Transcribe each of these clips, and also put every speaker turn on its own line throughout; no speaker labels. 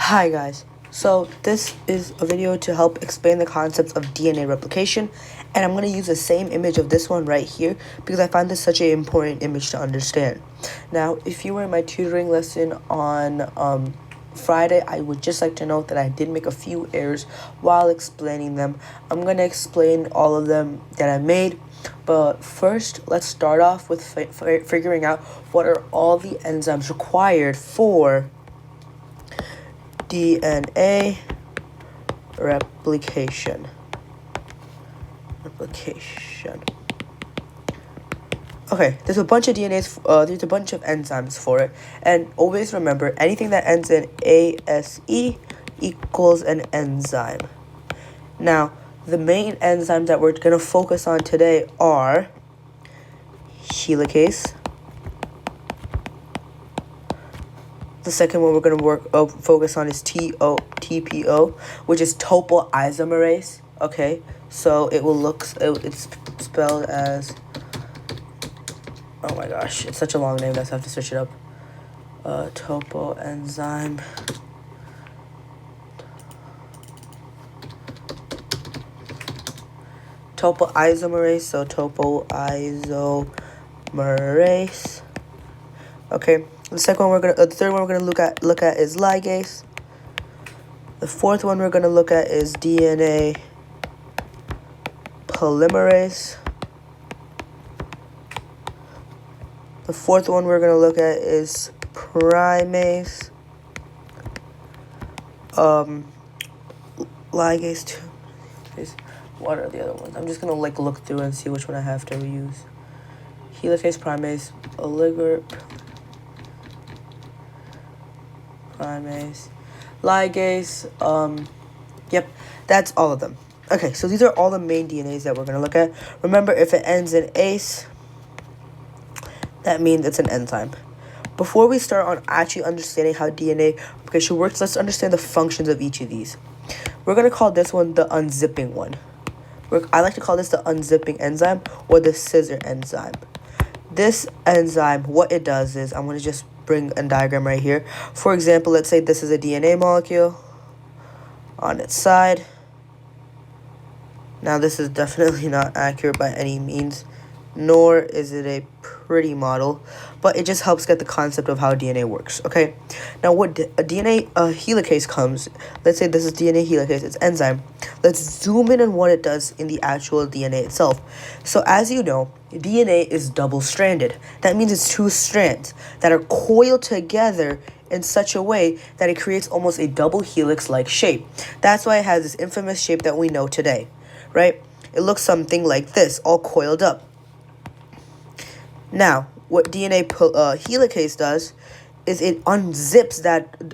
Hi guys, so this is a video to help explain the concepts of DNA replication, and I'm going to use the same image of this one right here because I find this such an important image to understand. Now, if you were in my tutoring lesson on Friday, I would just like to note that I did make a few errors while explaining them. I'm going to explain all of them that I made, but first let's start off with figuring out what are all the enzymes required for DNA replication. Okay, there's a bunch of there's a bunch of enzymes for it, and always remember anything that ends in ASE equals an enzyme. Now, the main enzymes that we're gonna focus on today are helicase. The second one we're going to focus on is TPO, which is topoisomerase. Okay, so it's spelled as, oh my gosh, it's such a long name that I have to search it up. Topo enzyme. Topoisomerase, so topoisomerase. Okay. The third one we're gonna look at is ligase. The fourth one we're gonna look at is DNA polymerase. The fourth one we're gonna look at is primase. Ligase 2. What are the other ones? I'm just gonna look through and see which one I have to use. Helicase, primase, primase, ligase, yep, that's all of them. Okay, so these are all the main DNAs that we're going to look at. Remember, if it ends in ACE, that means it's an enzyme. Before we start on actually understanding how DNA replication works, let's understand the functions of each of these. We're going to call this one the unzipping one. I like to call this the unzipping enzyme or the scissor enzyme. This enzyme, what it does is, I'm going to just bring a diagram right here. For example, let's say this is a DNA molecule on its side. Now, this is definitely not accurate by any means, nor is it a pretty model, but it just helps get the concept of how DNA works, okay? Now, what a DNA helicase comes, let's say this is DNA helicase, it's enzyme. Let's zoom in on what it does in the actual DNA itself. So, as you know, DNA is double-stranded. That means it's two strands that are coiled together in such a way that it creates almost a double helix-like shape. That's why it has this infamous shape that we know today, right? It looks something like this, all coiled up. Now, what DNA helicase does is it unzips that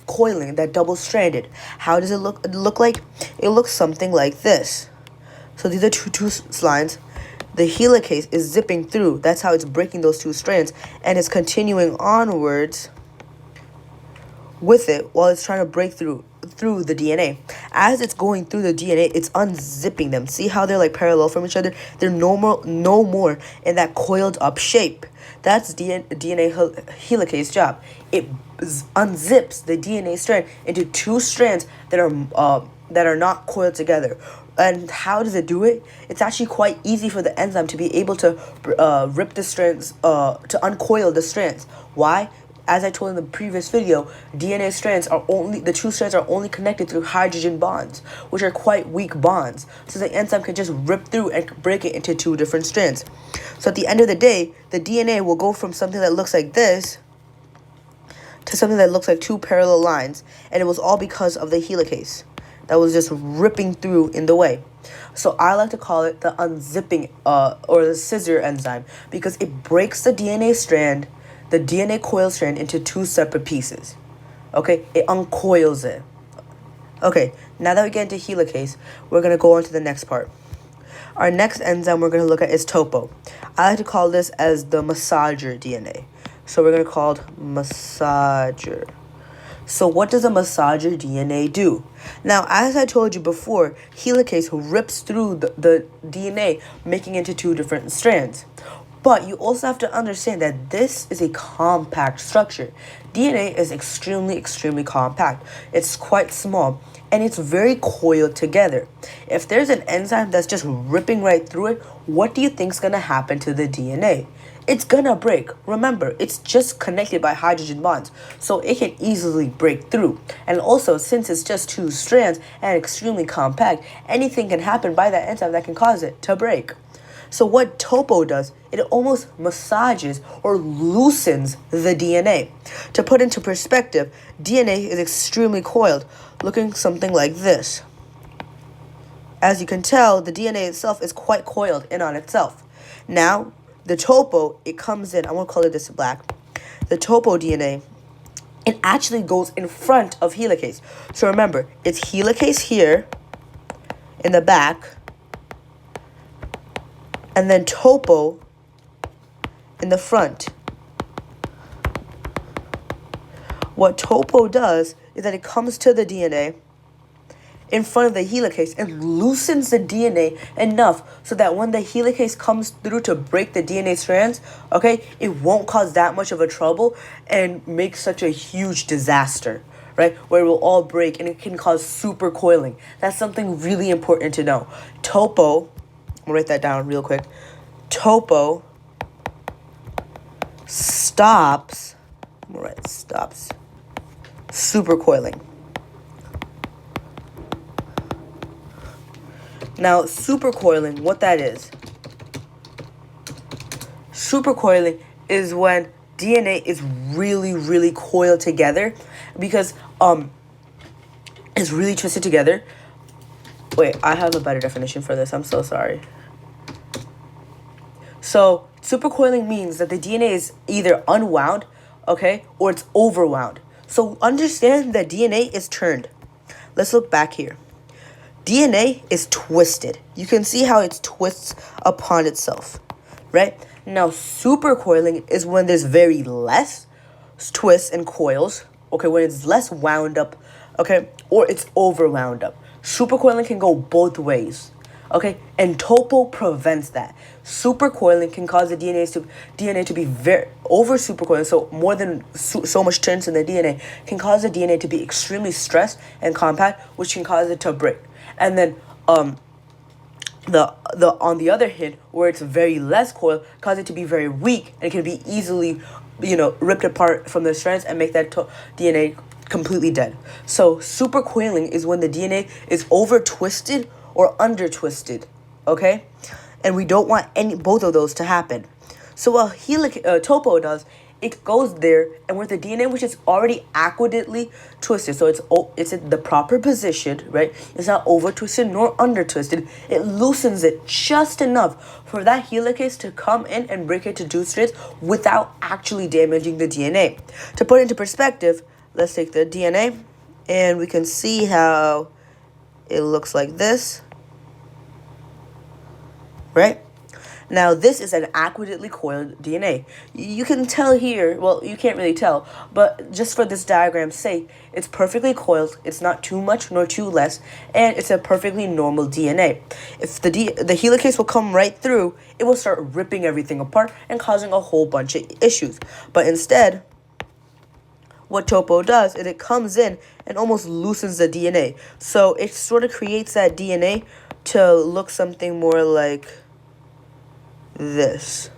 coiling, that double-stranded. How does it look like? It looks something like this. So these are two lines. The helicase is zipping through. That's how it's breaking those two strands, and it's continuing onwards with it while it's trying to break through the DNA. As it's going through the DNA, it's unzipping them. See how they're parallel from each other? They're no more in that coiled up shape. That's DNA helicase job. It unzips the DNA strand into two strands that are not coiled together. And how does it do it? It's actually quite easy for the enzyme to be able to rip the strands, to uncoil the strands. Why? As I told in the previous video, the two strands are only connected through hydrogen bonds, which are quite weak bonds. So the enzyme can just rip through and break it into two different strands. So at the end of the day, the DNA will go from something that looks like this to something that looks like two parallel lines, and it was all because of the helicase that was just ripping through in the way. So I like to call it the unzipping or the scissor enzyme because it breaks the DNA strand, the DNA coil strand, into two separate pieces. Okay, it uncoils it. Okay, now that we get into helicase, we're going to go on to the next part. Our next enzyme we're going to look at is topo. I like to call this as the massager DNA. So we're going to call it massager. So what does a massager DNA do? Now, as I told you before, helicase rips through the DNA, making it into two different strands. But you also have to understand that this is a compact structure. DNA is extremely compact. It's quite small and it's very coiled together. If there's an enzyme that's just ripping right through it, what do you think's gonna happen to the DNA? It's gonna break. Remember, it's just connected by hydrogen bonds, so it can easily break through. And also, since it's just two strands and extremely compact, anything can happen by that enzyme that can cause it to break. So what topo does, it almost massages or loosens the DNA. To put into perspective, DNA is extremely coiled, looking something like this. As you can tell, the DNA itself is quite coiled in on itself. Now, the topo, it comes in, I'm going to color this black. The topo DNA, it actually goes in front of helicase. So remember, it's helicase here in the back, and then topo in the front. What topo does is that it comes to the DNA in front of the helicase and loosens the DNA enough so that when the helicase comes through to break the DNA strands, okay, it won't cause that much of a trouble and make such a huge disaster, right? Where it will all break and it can cause super coiling. That's something really important to know. Topo, I'm gonna write that down real quick. Topo stops, I'm gonna write stops supercoiling. Now, supercoiling, what that is. Supercoiling is when DNA is really coiled together because it's really twisted together. Wait, I have a better definition for this. I'm so sorry. So, supercoiling means that the DNA is either unwound, okay, or it's overwound. So, understand that DNA is turned. Let's look back here. DNA is twisted. You can see how it twists upon itself, right? Now, supercoiling is when there's very less twists and coils, okay, when it's less wound up, okay, or it's over wound up. Supercoiling can go both ways, okay, and topo prevents that. Supercoiling can cause the DNA to be very over supercoiling, so more than so much turns in the DNA can cause the DNA to be extremely stressed and compact, which can cause it to break. And then the on the other hand, where it's very less coiled, cause it to be very weak and it can be easily, ripped apart from the strands and make that DNA completely dead. So supercoiling is when the DNA is over twisted or under twisted, okay? And we don't want both of those to happen. So what topo does, it goes there, and with the DNA which is already accurately twisted, so it's in the proper position, right? It's not over twisted nor under twisted. It loosens it just enough for that helicase to come in and break it to two strands without actually damaging the DNA. To put it into perspective, let's take the DNA, and we can see how it looks like this, right? Now, this is an accurately coiled DNA. You can tell here, well, you can't really tell, but just for this diagram's sake, it's perfectly coiled, it's not too much nor too less, and it's a perfectly normal DNA. If the helicase will come right through, it will start ripping everything apart and causing a whole bunch of issues. But instead, what topo does is it comes in and almost loosens the DNA. So it sort of creates that DNA to look something more like this.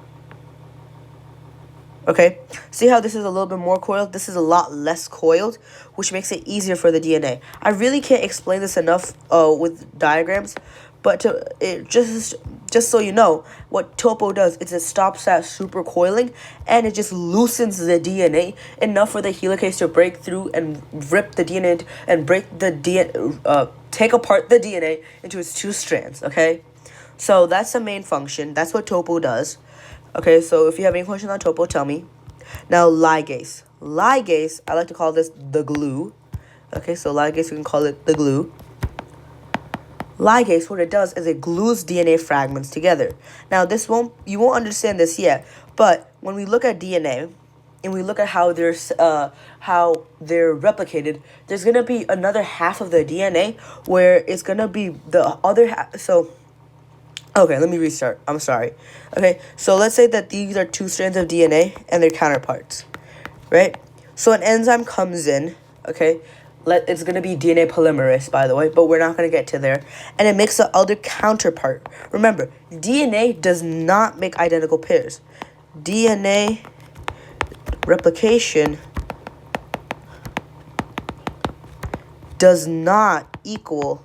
Okay, see how this is a little bit more coiled? This is a lot less coiled, which makes it easier for the DNA. I really can't explain this enough with diagrams, but just so you know, what topo does is it stops that supercoiling and it just loosens the DNA enough for the helicase to break through and rip the DNA and break the DNA, take apart the DNA into its two strands. Okay. So that's the main function. That's what topo does. Okay, so if you have any questions on topo, tell me. Now, ligase. Ligase, I like to call this the glue. Okay, so ligase, we can call it the glue. Ligase, what it does is it glues DNA fragments together. Now, you won't understand this yet, but when we look at DNA and we look at how they're replicated, there's gonna be another half of the DNA where it's gonna be the other half. So Okay, let me restart. I'm sorry. Okay, so let's say that these are two strands of DNA and their counterparts, right? So an enzyme comes in, okay? It's going to be DNA polymerase, by the way, but we're not going to get to there. And it makes the other counterpart. Remember, DNA does not make identical pairs. DNA replication does not equal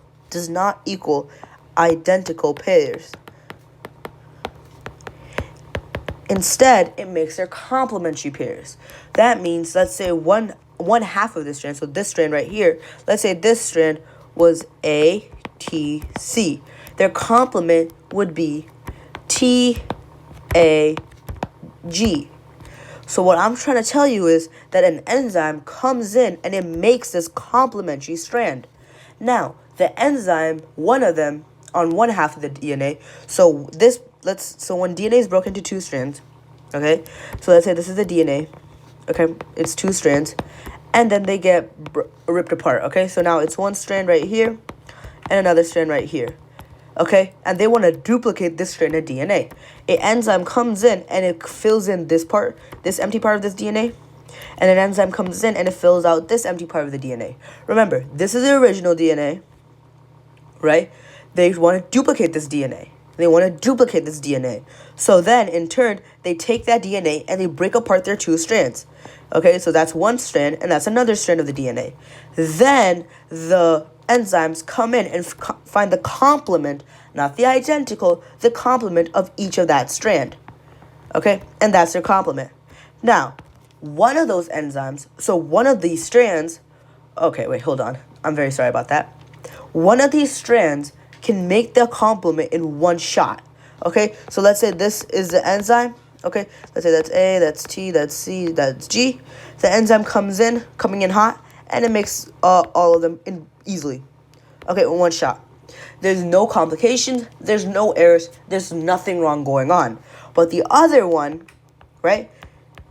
identical pairs. Instead, it makes their complementary pairs. That means, let's say one half of this strand, so this strand right here, let's say this strand was A, T, C. Their complement would be T, A, G. So what I'm trying to tell you is that an enzyme comes in and it makes this complementary strand. Now, the enzyme, one of them, on one half of the DNA, so when DNA is broken into two strands, okay, so let's say this is the DNA, okay, it's two strands, and then they get ripped apart, okay, so now it's one strand right here, and another strand right here, okay, and they want to duplicate this strand of DNA. An enzyme comes in and it fills in this part, this empty part of this DNA, and an enzyme comes in and it fills out this empty part of the DNA. Remember, this is the original DNA, right? They want to duplicate this DNA. So then, in turn, they take that DNA and they break apart their two strands. Okay, so that's one strand and that's another strand of the DNA. Then the enzymes come in and find the complement, not the identical, the complement of each of that strand. Okay, and that's their complement. Now, one of those enzymes, so one of these strands, okay, wait, hold on. I'm very sorry about that. One of these strands can make the complement in one shot. Okay, so let's say this is the enzyme. Okay, let's say that's A, that's T, that's C, that's G. The enzyme coming in hot, and it makes all of them easily. Okay, in one shot. There's no complications, there's no errors, there's nothing wrong going on. But the other one, right,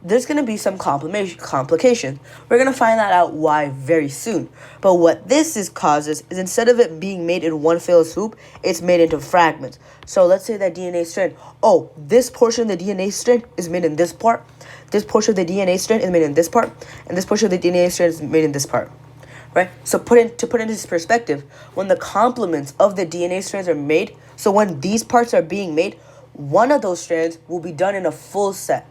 there's going to be some complication. We're going to find that out why very soon. But what this causes is instead of it being made in one fell swoop, it's made into fragments. So let's say that DNA strand, oh, this portion of the DNA strand is made in this part. This portion of the DNA strand is made in this part. And this portion of the DNA strand is made in this part. Right? So to put into this perspective, when the complements of the DNA strands are made, so when these parts are being made, one of those strands will be done in a full set,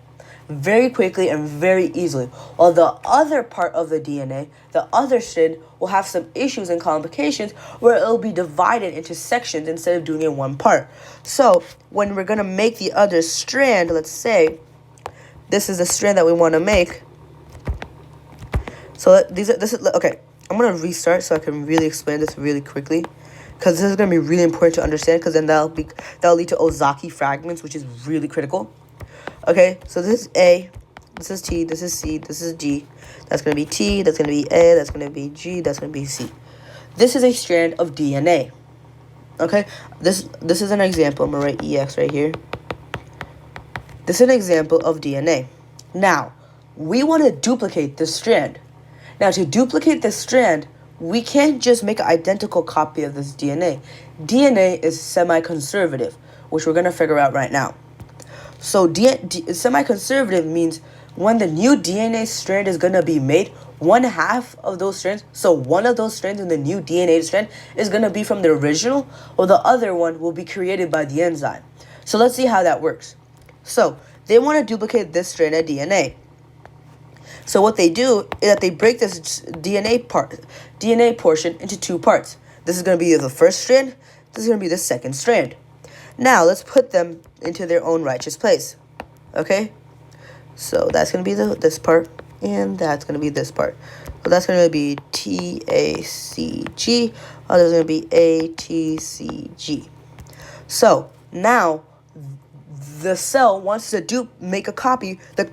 very quickly and very easily, while the other part of the DNA, the other strand, will have some issues and complications where it will be divided into sections instead of doing it in one part. So when we're going to make the other strand, let's say this is the strand that we want to make. So okay, I'm going to restart so I can really explain this really quickly, because this is going to be really important to understand, because then that'll lead to Ozaki fragments, which is really critical. Okay, so this is A, this is T, this is C, this is G. That's going to be T, that's going to be A, that's going to be G, that's going to be C. This is a strand of DNA. Okay, this is an example. I'm going to write EX right here. This is an example of DNA. Now, we want to duplicate this strand. Now, to duplicate this strand, we can't just make an identical copy of this DNA. DNA is semi-conservative, which we're going to figure out right now. So semi-conservative means when the new DNA strand is going to be made, one half of those strands, so one of those strands in the new DNA strand is going to be from the original, while the other one will be created by the enzyme. So let's see how that works. So they want to duplicate this strand of DNA. So what they do is that they break this DNA portion into two parts. This is going to be the first strand, this is going to be the second strand. Now, let's put them into their own righteous place, okay? So that's going to be this part, and that's going to be this part. So that's going to be TACG, there's going to be ATCG. So now, the cell wants to make a copy, the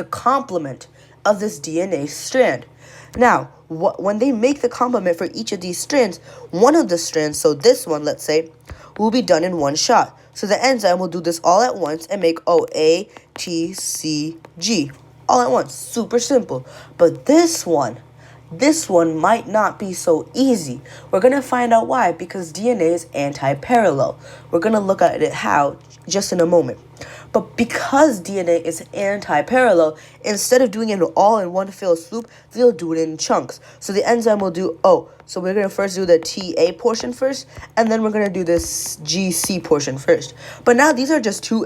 complement of this DNA strand. Now, when they make the complement for each of these strands, one of the strands, so this one, let's say, will be done in one shot. So the enzyme will do this all at once and make OATCG all at once. Super simple. But this one, this one might not be so easy. We're going to find out why, because DNA is anti-parallel. We're going to look at it how just in a moment. But because DNA is anti-parallel, instead of doing it all in one fell swoop, they'll do it in chunks. So the enzyme will do, so we're going to first do the TA portion first, and then we're going to do this GC portion first. But now these are just two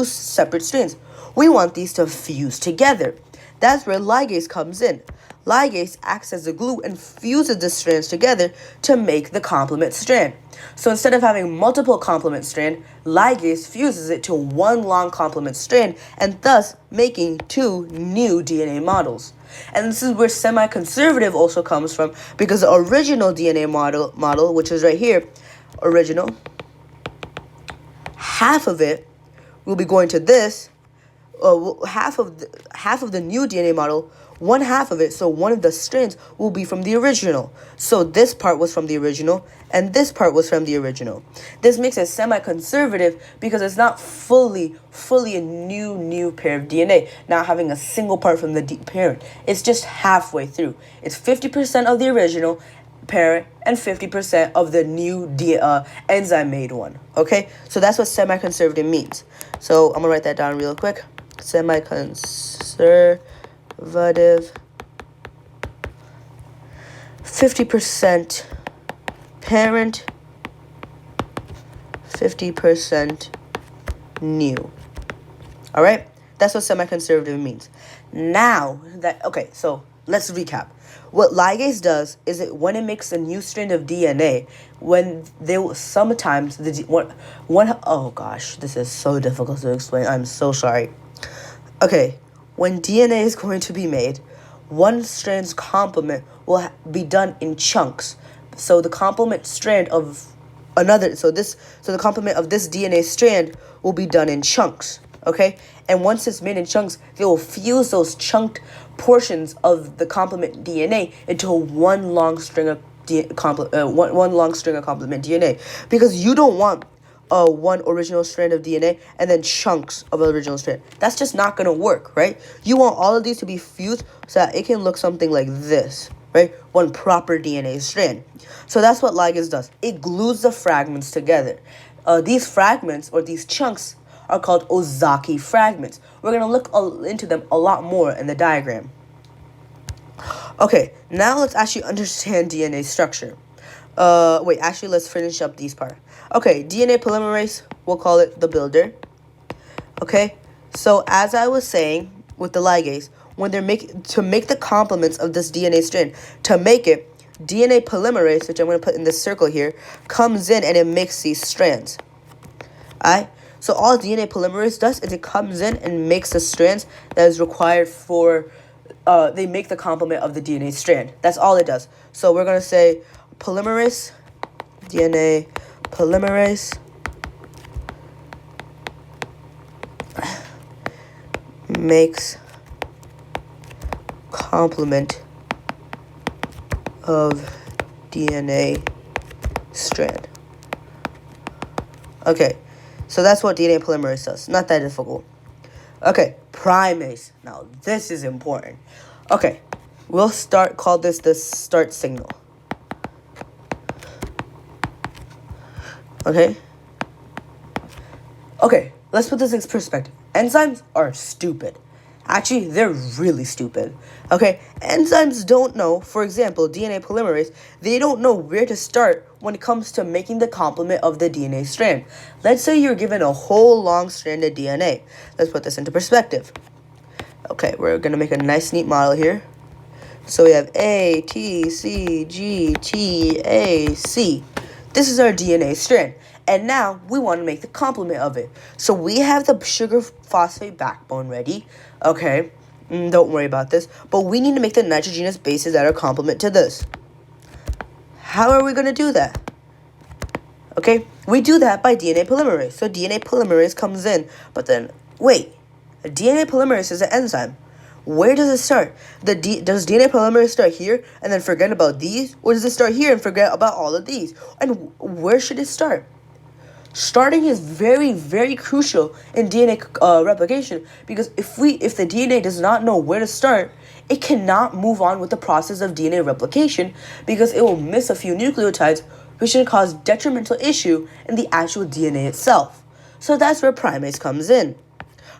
separate strands. We want these to fuse together. That's where ligase comes in. Ligase acts as a glue and fuses the strands together to make the complement strand. So instead of having multiple complement strand, ligase fuses it to one long complement strand and thus making two new DNA models. And this is where semi-conservative also comes from, because the original DNA model, which is right here, original, half of it will be going to this, half of the new DNA model, one half of it, so one of the strands will be from the original. So this part was from the original, and this part was from the original. This makes it semi-conservative because it's not fully a new pair of DNA, not having a single part from the parent. It's just halfway through. It's 50% of the original parent and 50% of the new enzyme-made one. Okay? So that's what semi-conservative means. So I'm going to write that down real quick. Semi-conservative, 50% parent, 50% new. All right? That's what semi-conservative means. Now that, okay, so let's recap. What ligase does is when it makes a new strand of DNA, when they will sometimes oh gosh, this is so difficult to explain. I'm so sorry. Okay, when DNA is going to be made, one strand's complement will be done in chunks. So the complement strand of another, so the complement of this DNA strand will be done in chunks. Okay, and once it's made in chunks, they will fuse those chunked portions of the complement DNA into one long string of one long string of complement DNA, because you don't want one original strand of DNA and then chunks of an original strand. That's just not going to work, right? You want all of these to be fused so that it can look something like this, right? One proper DNA strand. So that's what ligase does. It glues the fragments together. These fragments, or these chunks, are called Ozaki fragments. We're going to look into them a lot more in the diagram. Okay, now let's actually understand DNA structure. Let's finish up these part. Okay, DNA polymerase, we'll call it the builder. Okay, so as I was saying with the ligase, when they're to make the complements of this DNA strand, to make it, DNA polymerase, which I'm going to put in this circle here, comes in and it makes these strands. Alright, so all DNA polymerase does is it comes in and makes the strands that is required for, they make the complement of the DNA strand. That's all it does. So we're going to say polymerase, DNA polymerase makes complement of DNA strand. Okay, so that's what DNA polymerase does. Not that difficult. Okay, primase. Now this is important. Okay, we'll call this the start signal. Okay, let's put this in perspective. Enzymes are stupid. Actually, they're really stupid. Okay, enzymes don't know, for example, DNA polymerase, they don't know where to start when it comes to making the complement of the DNA strand. Let's say you're given a whole long strand of DNA. Let's put this into perspective. Okay, we're going to make a nice, neat model here. So we have A, T, C, G, T, A, C. This is our DNA strand. And now we want to make the complement of it. So we have the sugar phosphate backbone ready. Okay, don't worry about this. But we need to make the nitrogenous bases that are complement to this. How are we going to do that? Okay, we do that by DNA polymerase. So DNA polymerase comes in. But then, wait, DNA polymerase is an enzyme. Where does it start? Does DNA polymerase start here and then forget about these? Or does it start here and forget about all of these? And where should it start? Starting is very, very crucial in DNA replication, because if the DNA does not know where to start, it cannot move on with the process of DNA replication because it will miss a few nucleotides, which can cause detrimental issue in the actual DNA itself. So that's where primase comes in.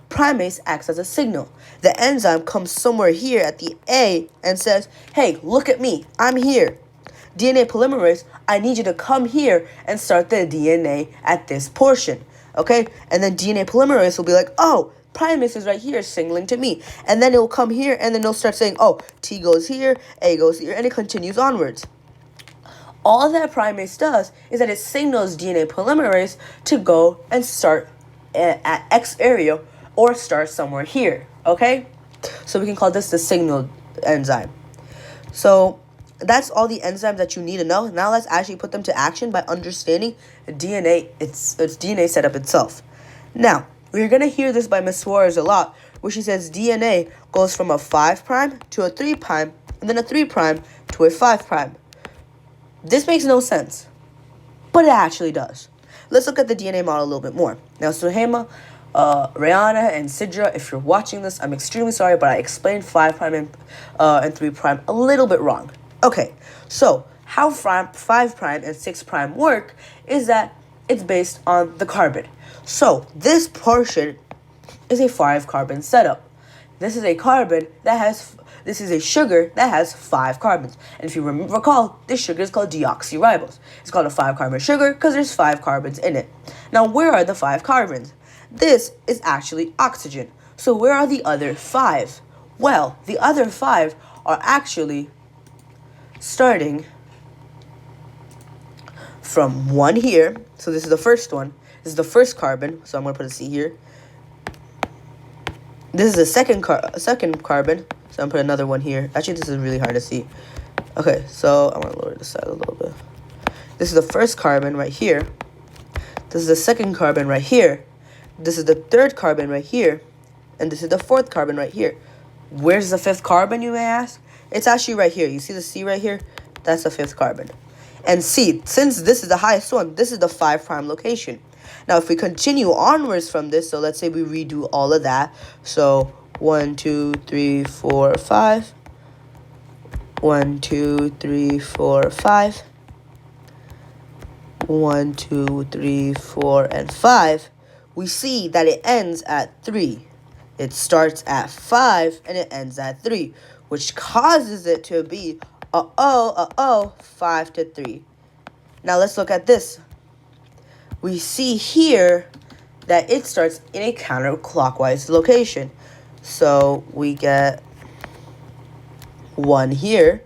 Primase acts as a signal. The enzyme comes somewhere here at the A and says, hey, look at me, I'm here. DNA polymerase, I need you to come here and start the DNA at this portion, okay? And then DNA polymerase will be like, oh, primase is right here signaling to me. And then it will come here and then it'll start saying, oh, T goes here, A goes here, and it continues onwards. All that primase does is that it signals DNA polymerase to go and start at X area or start somewhere here, okay? So we can call this the signal enzyme. So that's all the enzymes that you need to know. Now let's actually put them to action by understanding DNA, its DNA setup itself. Now, we're going to hear this by Ms. Suarez a lot, where she says DNA goes from a 5' to a 3', and then a 3' to a 5'. This makes no sense, but it actually does. Let's look at the DNA model a little bit more. Now, Suhaima, Rihanna, and Sidra, if you're watching this, I'm extremely sorry, but I explained 5' and 3' a little bit wrong. Okay, so how 5' and 6' work is that it's based on the carbon. So this portion is a 5-carbon setup. This is a sugar that has 5 carbons. And if you recall, this sugar is called deoxyribose. It's called a 5-carbon sugar because there's 5 carbons in it. Now, where are the 5 carbons? This is actually oxygen. So where are the other 5? Well, the other 5 are actually starting from 1 here. So this is the first one. This is the first carbon. So I'm going to put a C here. This is the second carbon. So I'm going to put another one here. Actually, this is really hard to see. Okay, so I'm going to lower this side a little bit. This is the first carbon right here. This is the second carbon right here. This is the third carbon right here. And this is the fourth carbon right here. Where's the 5th carbon, you may ask? It's actually right here. You see the C right here? That's the 5th carbon. And C, since this is the highest one, this is the 5' location. Now, if we continue onwards from this, so let's say we redo all of that. So 1, 2, 3, 4, 5. 1, 2, 3, 4, 5. 1, 2, 3, 4, and 5. We see that it ends at 3. It starts at 5 and it ends at 3, which causes it to be 5 to 3. Now let's look at this. We see here that it starts in a counterclockwise location. So we get 1 here,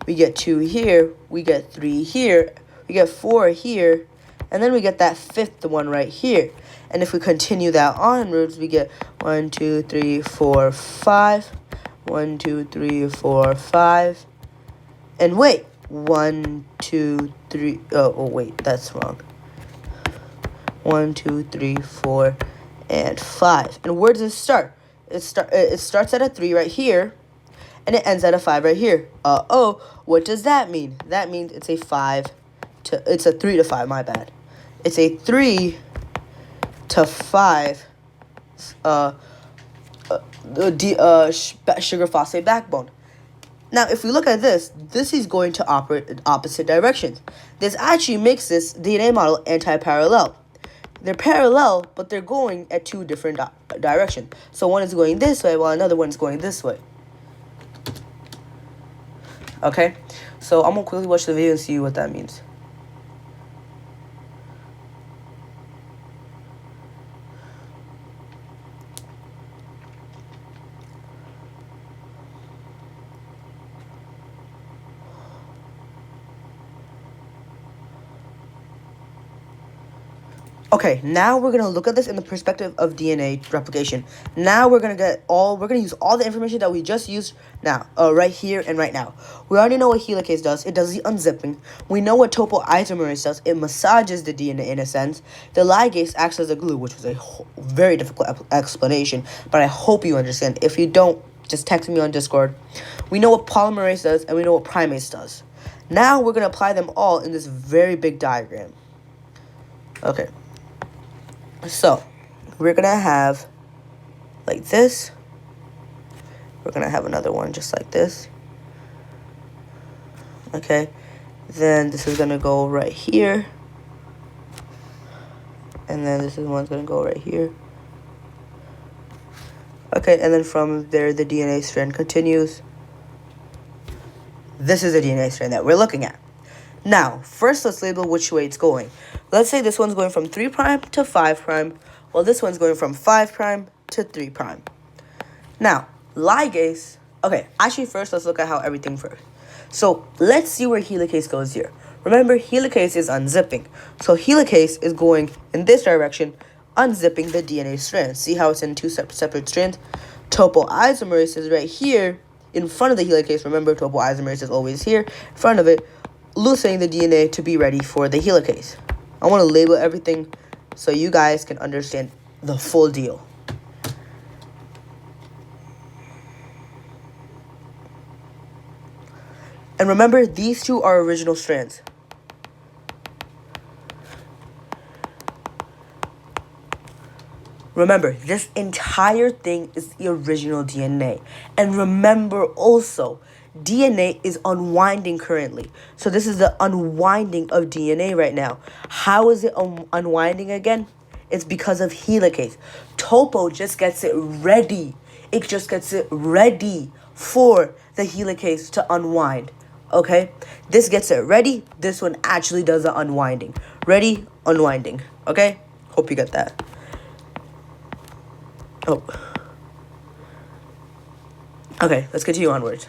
we get 2 here, we get 3 here, we get 4 here, and then we get that 5th one right here. And if we continue that onwards, we get 1, 2, 3, 4, 5. 1, 2, 3, 4, 5. And wait, 1, 2, 3. Oh, wait, that's wrong. 1, 2, 3, 4, and 5. And where does it start? It starts at a 3 right here, and it ends at a 5 right here. What does that mean? That means it's a 3 to 5. My bad. It's a 3 to 5 sugar phosphate backbone. Now, if we look at this is going to operate in opposite directions. This actually makes this DNA model anti-parallel. They're parallel, but they're going at 2 different directions. So one is going this way, while another one is going this way. Okay? So I'm going to quickly watch the video and see what that means. Okay, now we're going to look at this in the perspective of DNA replication. Now we're going to use all the information that we just used now, right here and right now. We already know what helicase does. It does the unzipping. We know what topoisomerase does. It massages the DNA in a sense. The ligase acts as a glue, which was a very difficult explanation, but I hope you understand. If you don't, just text me on Discord. We know what polymerase does, and we know what primase does. Now we're going to apply them all in this very big diagram. Okay. So, we're going to have like this. we're gonna have another one just like this. Okay, then this is gonna go right here, and then this is one's gonna go right here. Okay, and then from there the DNA strand continues. This is the DNA strand that we're looking at. Now, first let's label which way it's going. Let's say this one's going from 3' to 5', while this one's going from 5' to 3'. Now, ligase, okay, actually first let's look at how everything first. So, let's see where helicase goes here. Remember, helicase is unzipping. So, helicase is going in this direction, unzipping the DNA strand. See how it's in two separate strands? Topoisomerase is right here in front of the helicase. Remember, topoisomerase is always here in front of it, loosening the DNA to be ready for the helicase. I want to label everything so you guys can understand the full deal. And remember, these two are original strands. Remember, this entire thing is the original DNA. And remember also, DNA is unwinding currently. So this is the unwinding of DNA right now. How is it unwinding again? It's because of helicase. Topo just gets it ready. It just gets it ready for the helicase to unwind. Okay? This gets it ready. This one actually does the unwinding. Ready, unwinding. Okay? Hope you get that. Oh. Okay, let's continue onwards.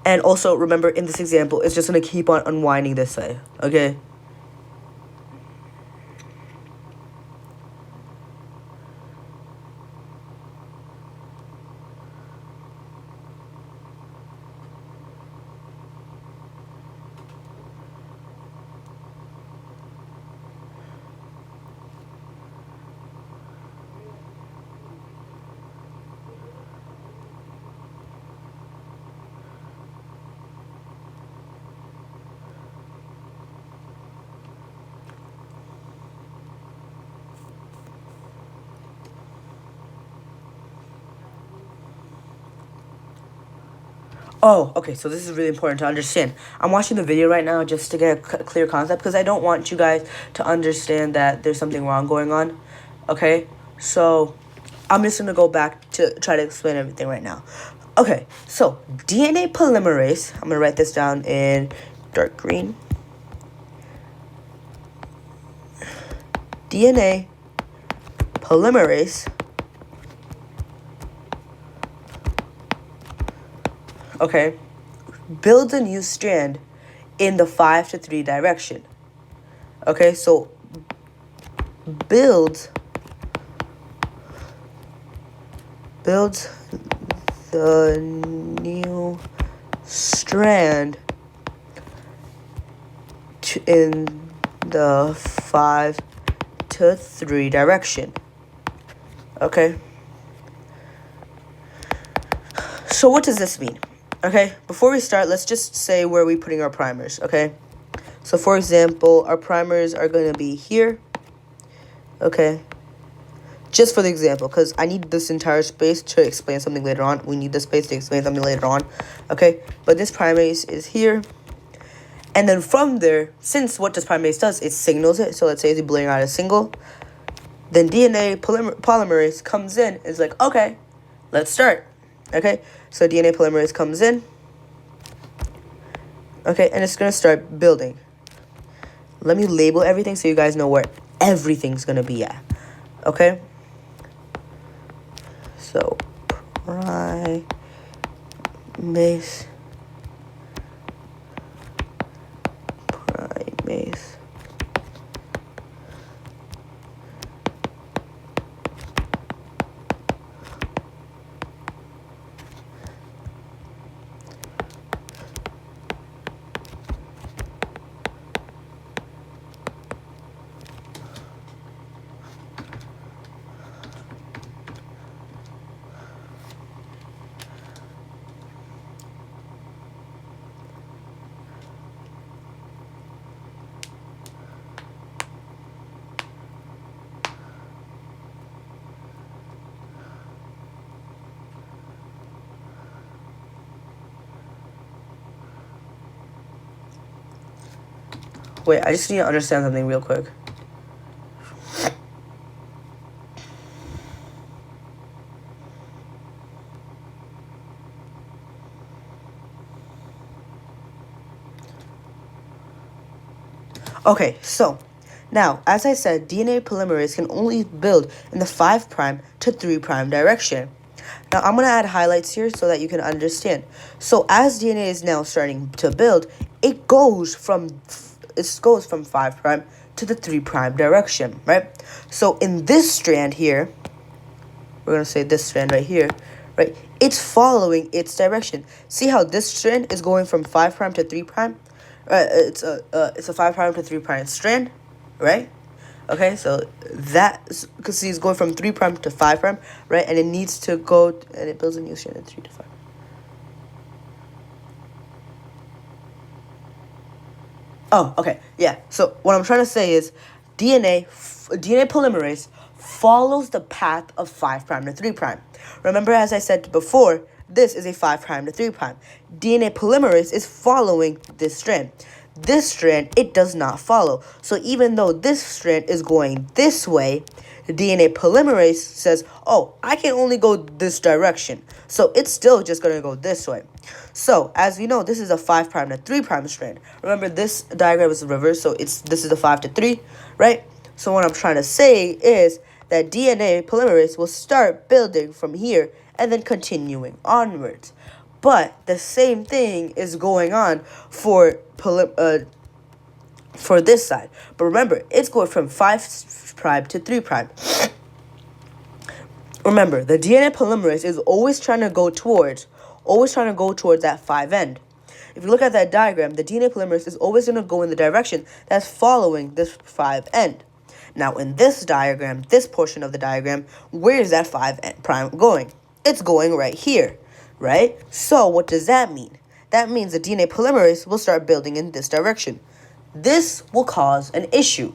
And also, remember, in this example, it's just going to keep on unwinding this way. Okay? Oh, okay, so this is really important to understand. I'm watching the video right now just to get a clear concept because I don't want you guys to understand that there's something wrong going on, okay? So, I'm just going to go back to try to explain everything right now. Okay, so DNA polymerase, I'm going to write this down in dark green. DNA polymerase, okay, builds a new strand in the 5 to 3 direction. Okay, so builds the new strand in the 5 to 3 direction. Okay. So what does this mean? Okay, before we start, let's just say where we're putting our primers, okay? So, for example, our primers are going to be here, okay? Just for the example, because I need this entire space to explain something later on. We need this space to explain something later on, okay? But this primase is here. And then from there, since what this primase does, it signals it. So, let's say it's blurring out a single. Then DNA polymerase comes in and is like, okay, let's start. Okay, so DNA polymerase comes in. Okay, and it's going to start building. Let me label everything so you guys know where everything's going to be at. Okay? So, primase. Wait, I just need to understand something real quick. Okay, so now, as I said, DNA polymerase can only build in the 5' to 3' direction. Now, I'm going to add highlights here so that you can understand. So, as DNA is now starting to build, it goes from 5' to the 3' direction, right? So, in this strand here, we're going to say this strand right here, right? It's following its direction. See how this strand is going from 5' to 3'? It's a 5' to 3' strand, right? Okay, so that, because he's going from 3' to 5', right? And it needs to go, and it builds a new strand at 3 to 5. Oh, okay, yeah. So what I'm trying to say is DNA polymerase follows the path of 5' to 3'. Remember, as I said before, this is a 5' to 3'. DNA polymerase is following this strand. This strand, it does not follow. So even though this strand is going this way, the DNA polymerase says, oh, I can only go this direction. So it's still just going to go this way. So, as we know, this is a 5' to 3' strand. Remember, this diagram is reversed, so this is a 5 to 3, right? So what I'm trying to say is that DNA polymerase will start building from here and then continuing onwards. But the same thing is going on for this side. But remember, it's going from 5' to 3'. Remember, the DNA polymerase is always trying to go towards that 5' end. If you look at that diagram, the DNA polymerase is always going to go in the direction that's following this 5' end. Now, in this diagram, this portion of the diagram, where is that 5' going? It's going right here, right? So, what does that mean? That means the DNA polymerase will start building in this direction. This will cause an issue.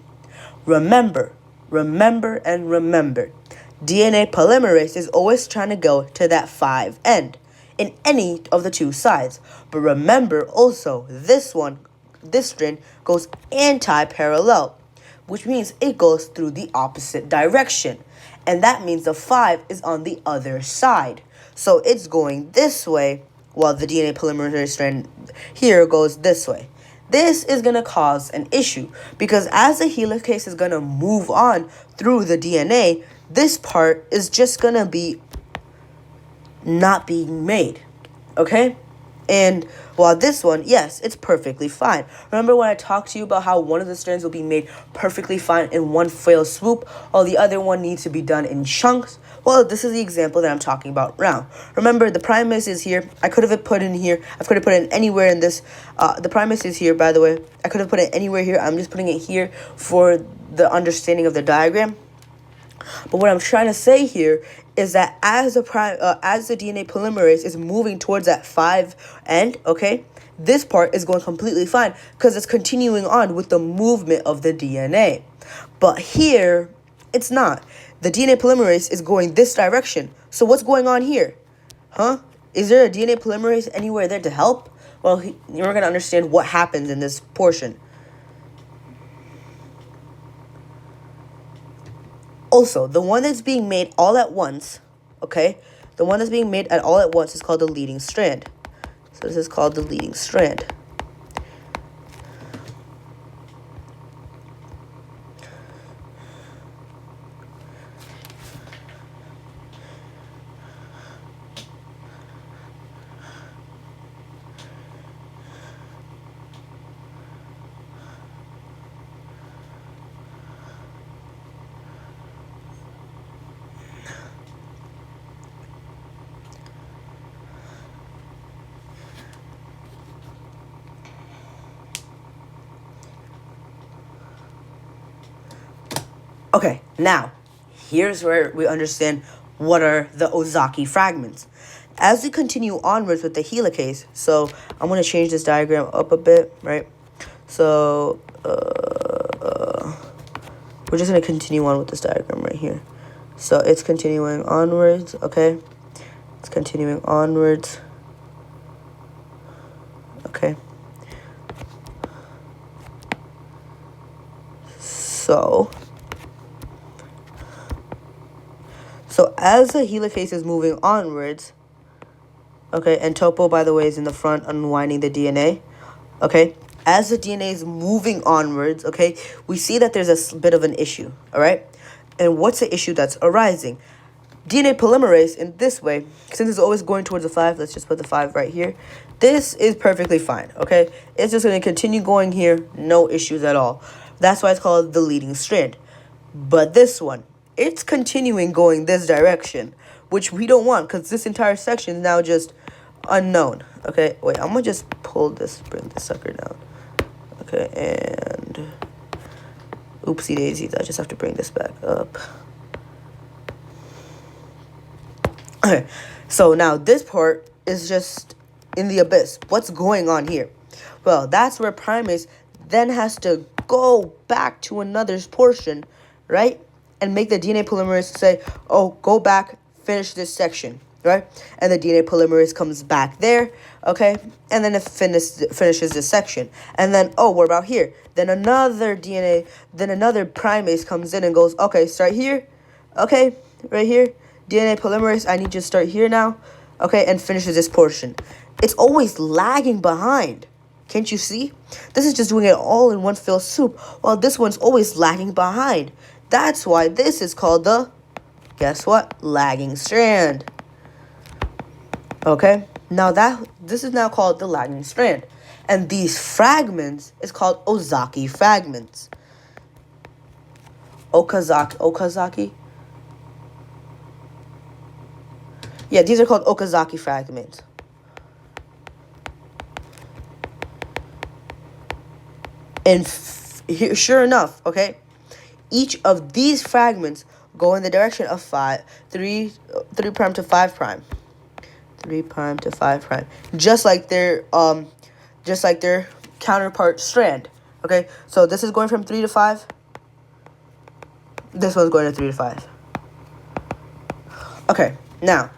Remember, and remember. DNA polymerase is always trying to go to that 5' end in any of the two sides. But remember also, this strand goes anti-parallel, which means it goes through the opposite direction. And that means the 5 is on the other side. So it's going this way, while the DNA polymerase strand here goes this way. This is going to cause an issue, because as the helicase is going to move on through the DNA, this part is just going to be not being made, okay? And while this one, yes, it's perfectly fine. Remember when I talked to you about how one of the strands will be made perfectly fine in one fell swoop, while the other one needs to be done in chunks? Well, this is the example that I'm talking about now. Remember, the primus is here. I could have put in here. I could have put it anywhere in this. The primus is here, by the way. I could have put it anywhere here. I'm just putting it here for the understanding of the diagram. But what I'm trying to say here is that as the DNA polymerase is moving towards that 5' end, okay, this part is going completely fine because it's continuing on with the movement of the DNA. But here, it's not. The DNA polymerase is going this direction. So what's going on here? Huh? Is there a DNA polymerase anywhere there to help? Well, you're going to understand what happens in this portion. Also, the one that's being made all at once, okay? The one that's being made all at once is called the leading strand. So this is called the leading strand. Okay, now, here's where we understand what are the Ozaki fragments. As we continue onwards with the helicase, so I'm going to change this diagram up a bit, right? So, we're just going to continue on with this diagram right here. So, it's continuing onwards, okay? It's continuing onwards. Okay. So as the helicase is moving onwards, okay, and topo, by the way, is in the front unwinding the DNA, okay, as the DNA is moving onwards, okay, we see that there's a bit of an issue, all right? And what's the issue that's arising? DNA polymerase in this way, since it's always going towards the 5, let's just put the 5 right here. This is perfectly fine, okay? It's just going to continue going here, no issues at all. That's why it's called the leading strand. But this one, it's continuing going this direction, which we don't want because this entire section is now just unknown. Okay, wait, I'm going to just pull this, bring this sucker down. Okay, and oopsie daisies, I just have to bring this back up. Okay, so now this part is just in the abyss. What's going on here? Well, that's where primase then has to go back to another portion, right? And make the DNA polymerase say, oh, go back, finish this section, right? And the DNA polymerase comes back there, okay? And then it finishes this section. And then, oh, what about here? Then another primase comes in and goes, okay, start here, okay, right here. DNA polymerase, I need you to start here now, okay, and finishes this portion. It's always lagging behind. Can't you see? This is just doing it all in one fell swoop, while this one's always lagging behind. That's why this is called the, guess what, lagging strand. Okay, now this is now called the lagging strand. And these fragments is called Ozaki fragments. Okazaki? Yeah, these are called Okazaki fragments. And here, sure enough, okay, each of these fragments go in the direction of 3' to 5'. 3' to 5'. Just like their counterpart strand. Okay, so this is going from 3 to 5. This one's going to 3 to 5. Okay, now,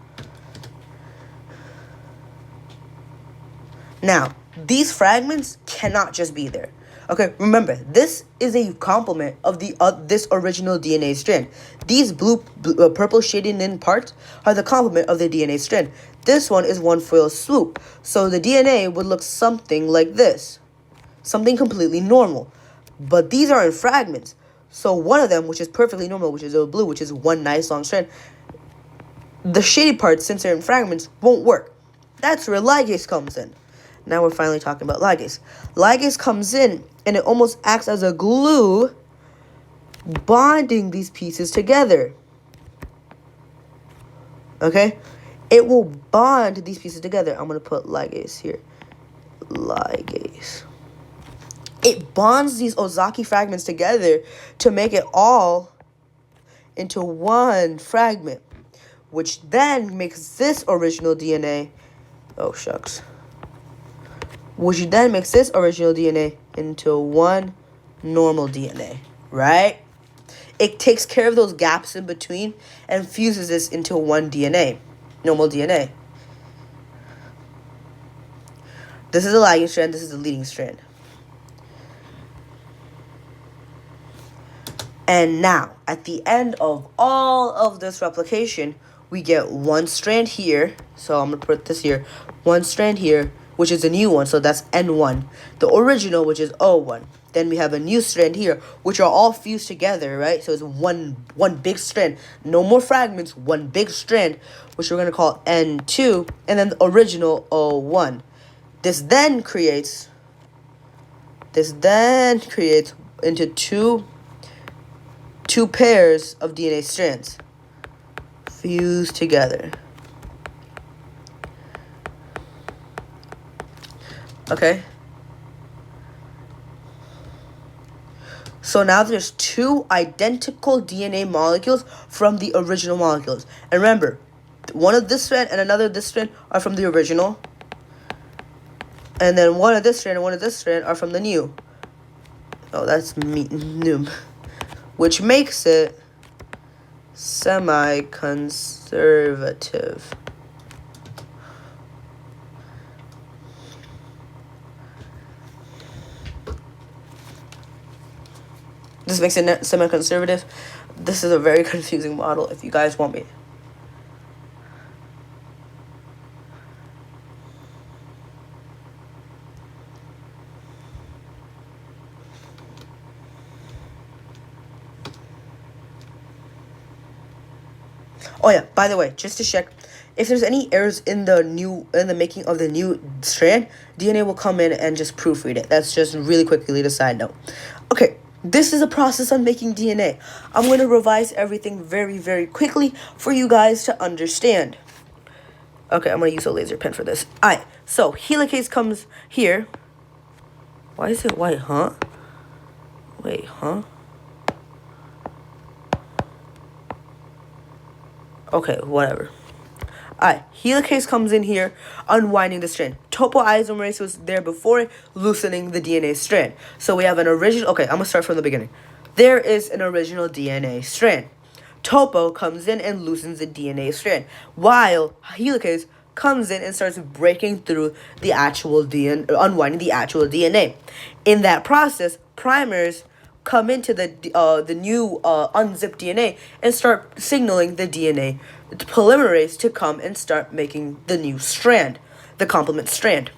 these fragments cannot just be there. Okay, remember, this is a complement of this original DNA strand. These purple shading in parts are the complement of the DNA strand. This one is one fell swoop. So the DNA would look something like this. Something completely normal. But these are in fragments. So one of them, which is perfectly normal, which is a blue, which is one nice long strand, the shaded parts, since they're in fragments, won't work. That's where ligase comes in. Now we're finally talking about ligase. Ligase comes in, and it almost acts as a glue, bonding these pieces together. Okay? It will bond these pieces together. I'm going to put ligase here. Ligase. It bonds these Ozaki fragments together to make it all into one fragment, which then makes this original DNA, oh shucks, which then makes this original DNA into one normal DNA, right? It takes care of those gaps in between and fuses this into one DNA, normal DNA. This is the lagging strand, this is the leading strand. And now, at the end of all of this replication, we get one strand here. So I'm going to put this here. One strand here, which is a new one. So that's N1. The original, which is O1. Then we have a new strand here, which are all fused together, right? So it's one big strand. No more fragments, one big strand, which we're going to call N2. And then the original O1. This then creates into two pairs of DNA strands fused together. Okay? So now there's two identical DNA molecules from the original molecules. And remember, one of this strand and another of this strand are from the original. And then one of this strand and one of this strand are from the new. Oh, that's new. Which makes it semi-conservative. This makes it semi-conservative. This is a very confusing model if you guys want me. Oh yeah, by the way, just to check, if there's any errors in the making of the new strand, DNA will come in and just proofread it. That's just really quickly the side note. Okay, this is a process on making DNA. I'm going to revise everything very, very quickly for you guys to understand. Okay, I'm going to use a laser pen for this. Alright, so helicase comes here. Why is it white, huh? Wait, huh? Okay, whatever. Alright, helicase comes in here, unwinding the strand. Topoisomerase was there before, loosening the DNA strand. So we have an original... Okay, I'm going to start from the beginning. There is an original DNA strand. Topo comes in and loosens the DNA strand, while helicase comes in and starts breaking through the actual DNA, unwinding the actual DNA. In that process, primers come into the new unzipped DNA and start signaling the DNA polymerase to come and start making the new strand, the complement strand,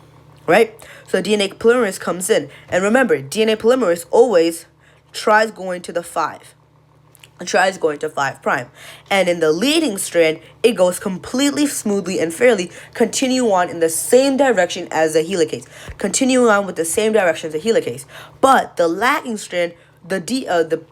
right? So DNA polymerase comes in, and remember, DNA polymerase always tries going to the 5. Tries going to 5 prime, and in the leading strand it goes completely smoothly and fairly, continue on in the same direction as the helicase, continuing on with the same direction as the helicase. But the lagging strand, the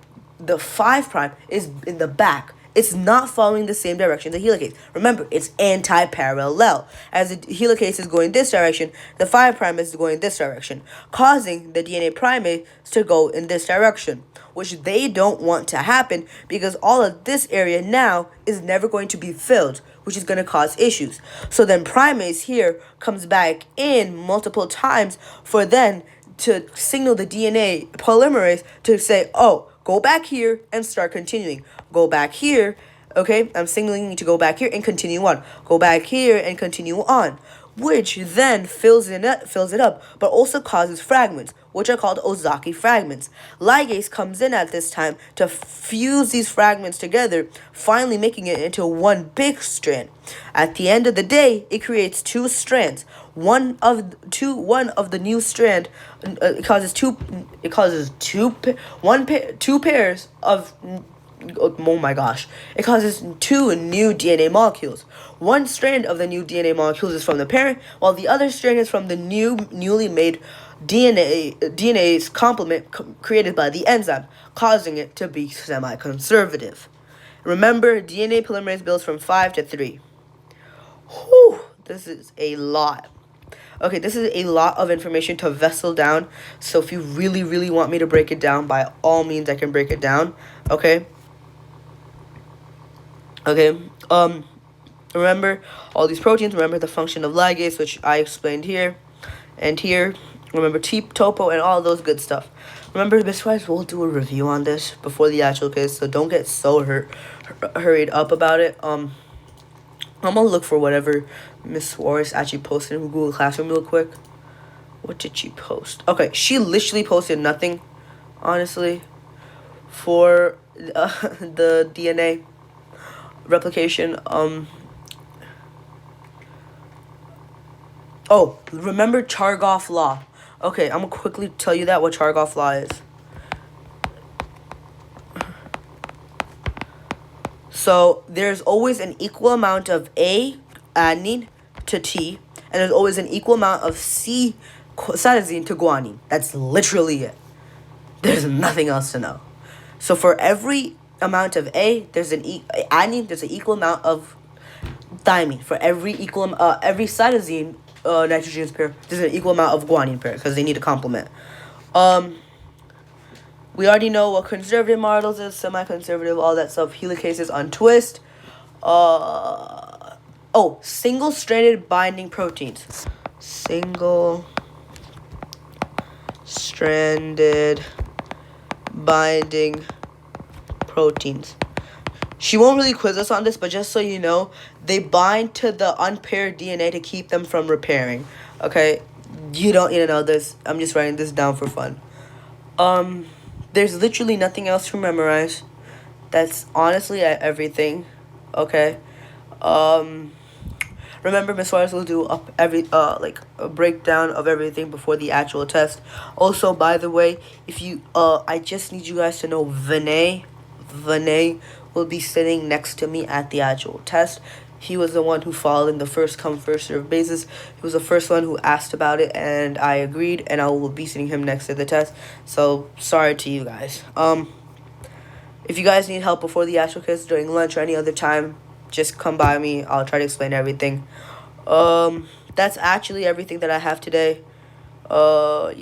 5 prime, is in the back. It's not following the same direction as the helicase. Remember, it's anti-parallel. As the helicase is going this direction, the 5 prime is going this direction, causing the DNA primase to go in this direction, which they don't want to happen because all of this area now is never going to be filled, which is going to cause issues. So then primase here comes back in multiple times for then to signal the DNA polymerase to say, oh, go back here and start continuing. Go back here, okay? I'm signaling you to go back here and continue on. Go back here and continue on, which then fills it up, but also causes fragments, which are called Ozaki fragments. Ligase comes in at this time to fuse these fragments together, finally making it into one big strand. At the end of the day, it creates 2 strands. One of the new strand two pairs of... Oh my gosh. It causes 2 new DNA molecules. One strand of the new DNA molecules is from the parent, while the other strand is from the newly made DNA's complement created by the enzyme, causing it to be semi-conservative. Remember, DNA polymerase builds from 5 to 3. Whew, this is a lot. Okay, this is a lot of information to vessel down, so if you really, really want me to break it down, by all means, I can break it down, okay? Okay, remember all these proteins, remember the function of ligase, which I explained here, and here, remember topo, and all those good stuff. Remember, Miss Rice will do a review on this before the actual case, so don't get so hurried up about it. I'm gonna look for whatever Miss Suarez actually posted in Google Classroom real quick. What did she post? Okay, she literally posted nothing, honestly, for the DNA replication. Oh, remember Chargaff law. Okay, I'm gonna quickly tell you what Chargaff law is. So there's always an equal amount of A adenine to T, and there's always an equal amount of C cytosine to guanine. That's literally it. There's nothing else to know. So for every amount of A, there's an adenine. There's an equal amount of thymine. For every every cytosine nitrogen pair, there's an equal amount of guanine pair because they need a complement. We already know what conservative models is, semi-conservative, all that stuff. Helicases, untwist. Single-stranded binding proteins. Single-stranded binding proteins. She won't really quiz us on this, but just so you know, they bind to the unpaired DNA to keep them from repairing. Okay? You don't need to know this. I'm just writing this down for fun. There's literally nothing else to memorize. That's honestly everything. Okay. Um, Remember, Miss Suarez will do up every like a breakdown of everything before the actual test. Also, by the way, if you I just need you guys to know Vinay will be sitting next to me at the actual test. He was the one who followed in the first come first serve basis. He was the first one who asked about it, and I agreed, and I will be sitting him next to the test. So sorry to you guys. If you guys need help before the actual quiz during lunch or any other time, just come by me. I'll try to explain everything. That's actually everything that I have today.